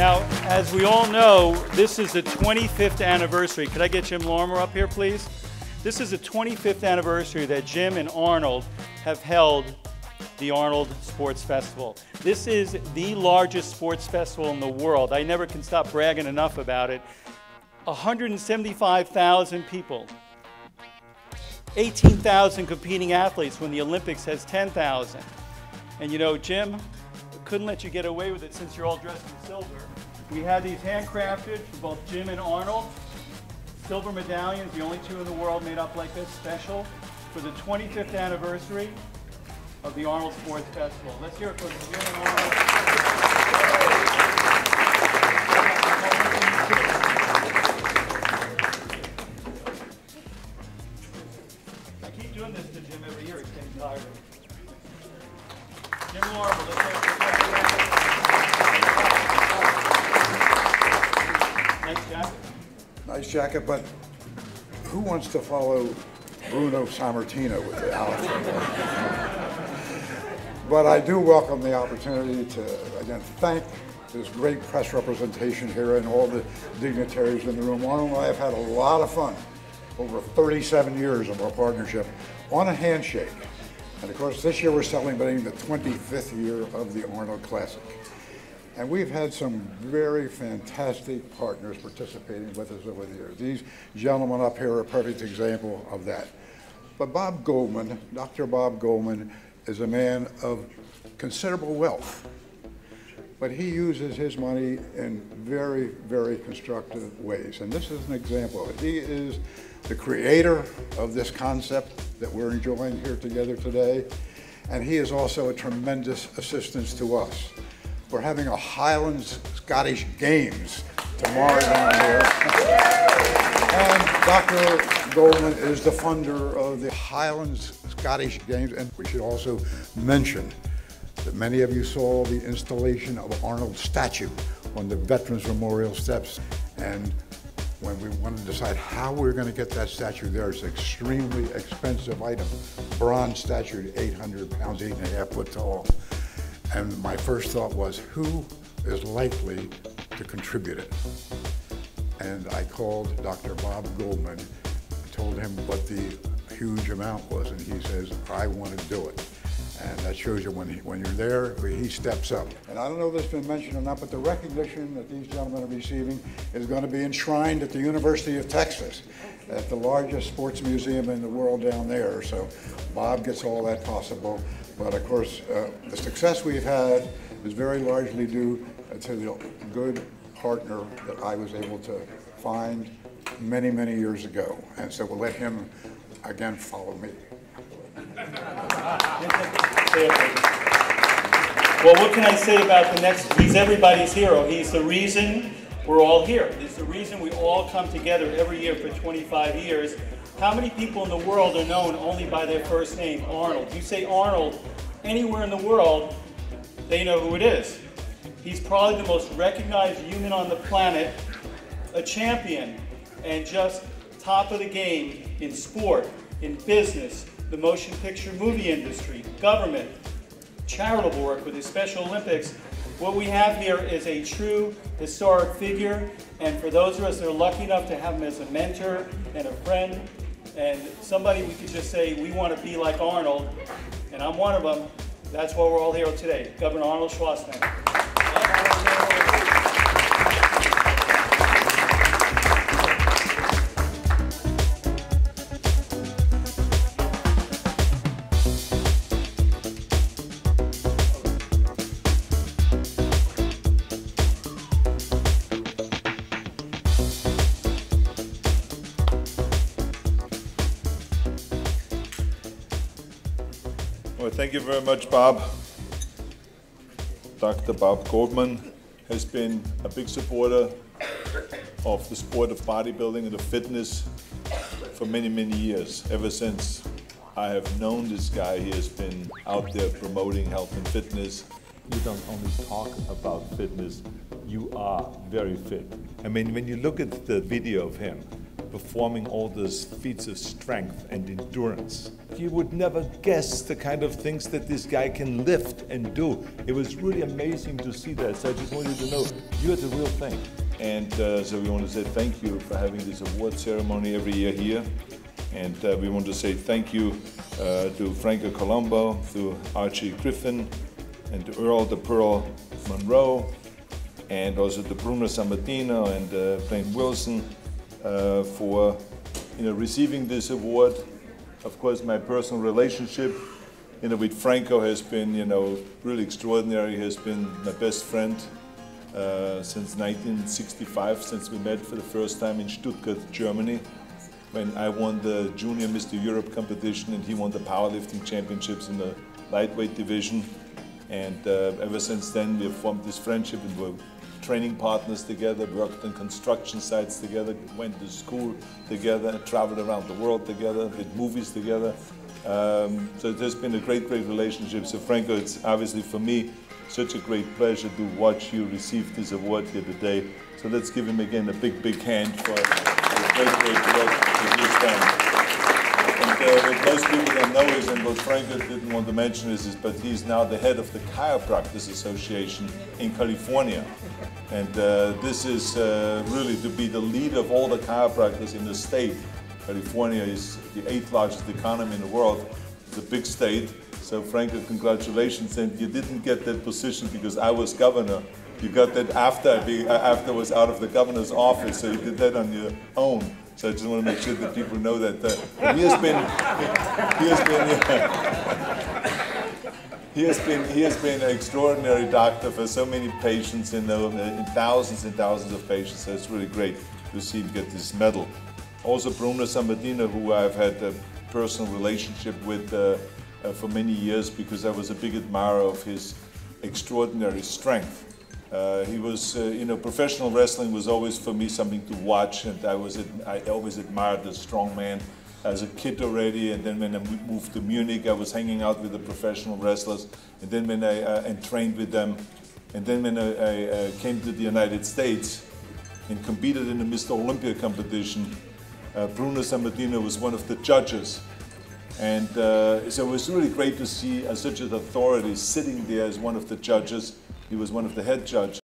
Now, as we all know, this is the 25th anniversary. Could I get Jim Lorimer up here, please? This is the 25th anniversary that Jim and Arnold have held the Arnold Sports Festival. This is the largest sports festival in the world. I never can stop bragging enough about it. 175,000 people. 18,000 competing athletes when the Olympics has 10,000. And you know, Jim, couldn't let you get away with it since you're all dressed in silver. We had these handcrafted for both Jim and Arnold. Silver medallions, the only two in the world made up like this, special for the 25th anniversary of the Arnold Sports Festival. Let's hear it for Jim and Arnold. I keep doing this to Jim every year, he's getting tired. Jim Lorimer, let's hear it for Jim. Nice jacket. Nice jacket, but who wants to follow Bruno Sammartino with the outfit? But I do welcome the opportunity to, again, thank this great press representation here and all the dignitaries in the room. Arnold and I have had a lot of fun over 37 years of our partnership on a handshake. And of course, this year we're celebrating the 25th year of the Arnold Classic. And we've had some very fantastic partners participating with us over the years. These gentlemen up here are a perfect example of that. But Bob Goldman, Dr. Bob Goldman, is a man of considerable wealth. But he uses his money in very, very constructive ways. And this is an example of it. He is the creator of this concept that we're enjoying here together today. And he is also a tremendous assistance to us. We're having a Highlands Scottish Games tomorrow down here. And Dr. Goldman is the funder of the Highlands Scottish Games. And we should also mention that many of you saw the installation of Arnold's statue on the Veterans Memorial steps. And when we wanted to decide how we were going to get that statue there, it's an extremely expensive item. Bronze statue, 800 pounds, 8.5 foot tall. And my first thought was, who is likely to contribute it? And I called Dr. Bob Goldman, told him what the huge amount was, and he says, I want to do it. And that shows you when you're there, he steps up. And I don't know if this has been mentioned or not, but the recognition that these gentlemen are receiving is going to be enshrined at the University of Texas, at the largest sports museum in the world down there. So Bob gets all that possible. But of course, the success we've had is very largely due to the good partner that I was able to find many, many years ago. And so we'll let him, again, follow me. Well, what can I say about the next? He's everybody's hero. He's the reason we're all here. He's the reason we all come together every year for 25 years. How many people in the world are known only by their first name, Arnold? You say Arnold anywhere in the world, they know who it is. He's probably the most recognized human on the planet, a champion, and just top of the game in sport, in business, the motion picture movie industry, government, charitable work with the Special Olympics. What we have here is a true historic figure, and for those of us that are lucky enough to have him as a mentor and a friend, and somebody we could just say, we want to be like Arnold, and I'm one of them. That's why we're all here today. Governor Arnold Schwarzenegger. Well, thank you very much, Bob. Dr. Bob Goldman has been a big supporter of the sport of bodybuilding and of fitness for many, many years. Ever since I have known this guy, he has been out there promoting health and fitness. You don't only talk about fitness, you are very fit. I mean, when you look at the video of him, performing all those feats of strength and endurance. You would never guess the kind of things that this guy can lift and do. It was really amazing to see that, so I just want you to know, you're the real thing. And so we want to say thank you for having this award ceremony every year here. And we want to say thank you to Franco Colombo, to Archie Griffin, and to Earl the Pearl Monroe, and also to Bruno Sammartino and Blaine Wilson for receiving this award. Of course, my personal relationship with Franco has been really extraordinary. He has been my best friend since 1965, since we met for the first time in Stuttgart, Germany, when I won the Junior Mr. Europe competition and he won the powerlifting championships in the lightweight division. And ever since then, we have formed this friendship and we're training partners together, worked on construction sites together, went to school together, traveled around the world together, did movies together. So there's been a great, great relationship. So Franco, it's obviously for me such a great pleasure to watch you receive this award here today. So let's give him again a big, big hand for the great, great work that he's done. And what most people don't know is, and what Franco didn't want to mention is, but he's now the head of the Chiropractors Association in California. And this is really to be the leader of all the chiropractors in the state. California is the 8th largest economy in the world. It's a big state. So Franco, congratulations. And you didn't get that position because I was governor. You got that after I was out of the governor's office, so you did that on your own. So I just want to make sure that people know that he has been an extraordinary doctor for so many patients, in thousands and thousands of patients. So it's really great to see him get this medal. Also Bruno Sammartino, who I've had a personal relationship with for many years because I was a big admirer of his extraordinary strength. He was, professional wrestling was always for me something to watch, and I always admired the strong man as a kid already. And then when I moved to Munich, I was hanging out with the professional wrestlers, and then when I trained with them, and then when I came to the United States and competed in the Mr. Olympia competition, Bruno Sammartino was one of the judges. And so it was really great to see such an authority sitting there as one of the judges. He was one of the head judges.